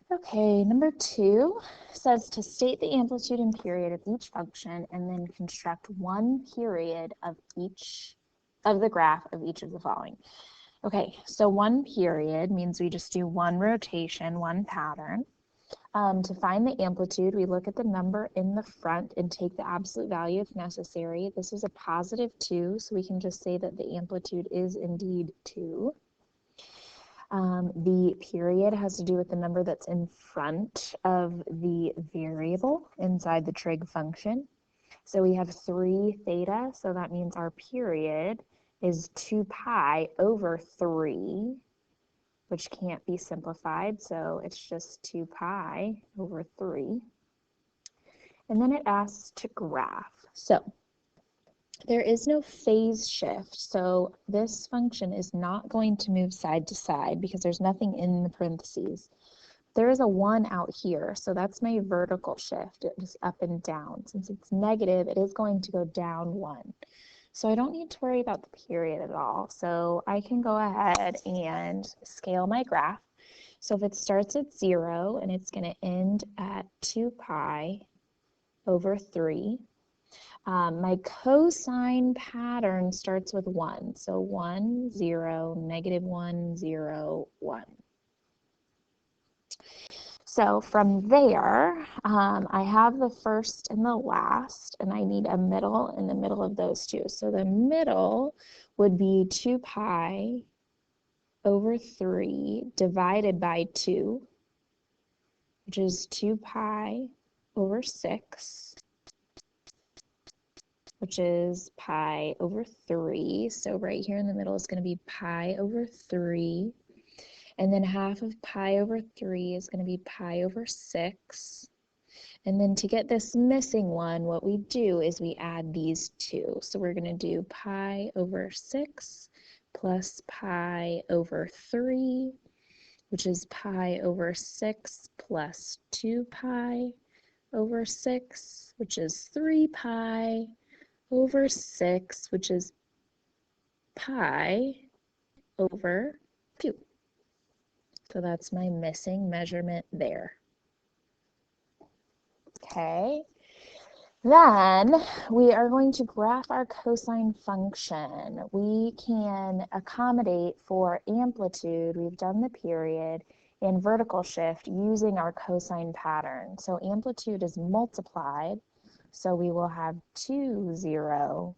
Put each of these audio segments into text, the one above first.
Okay, number 2 says to state the amplitude and period of each function and then construct one period of the graph of each of the following. Okay, so one period means we just do one rotation, one pattern. To find the amplitude, we look at the number in the front and take the absolute value if necessary. This is a positive 2, so we can just say that the amplitude is indeed 2. The period has to do with the number that's in front of the variable inside the trig function. So we have 3 theta, so that means our period is 2 pi over 3, which can't be simplified, so it's just 2 pi over 3. And then it asks to graph. So there is no phase shift, so this function is not going to move side to side because there's nothing in the parentheses. There is a 1 out here, so that's my vertical shift. It is up and down. Since it's negative, it is going to go down 1. So I don't need to worry about the period at all. So I can go ahead and scale my graph. So if it starts at 0 and it's going to end at 2 pi over 3, my cosine pattern starts with 1. So 1, 0, negative 1, 0, 1. So from there, I have the first and the last, and I need a middle in the middle of those two. So the middle would be 2 pi over 3 divided by 2, which is 2 pi over 6, which is pi over 3. So right here in the middle is going to be pi over 3. And then half of pi over 3 is going to be pi over 6. And then to get this missing one, what we do is we add these two. So we're going to do pi over 6 plus pi over 3, which is pi over 6 plus 2 pi over 6, which is 3 pi over 6, which is pi over 2. So that's my missing measurement there. Okay, then we are going to graph our cosine function. We can accommodate for amplitude, we've done the period, and vertical shift using our cosine pattern. So amplitude is multiplied, so we will have 2, 0,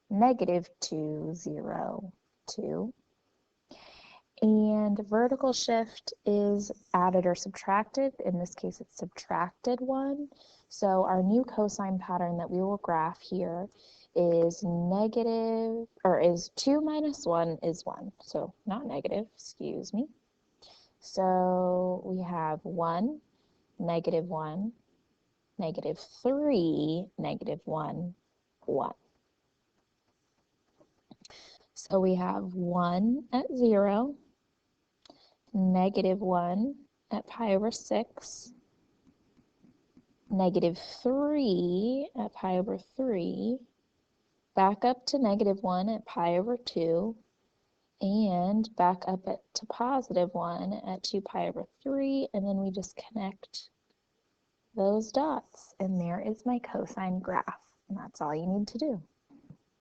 negative 2, 0, 2. And vertical shift is added or subtracted. In this case, it's subtracted 1. So our new cosine pattern that we will graph here is negative, or is 2 minus 1 is 1. So not negative, excuse me. So we have 1, negative 1, negative 3, negative 1, 1. So we have 1 at 0, negative 1 at pi over 6, negative 3 at pi over 3, back up to negative 1 at pi over 2, and back up to positive 1 at 2 pi over 3, and then we just connect those dots, and there is my cosine graph, and that's all you need to do.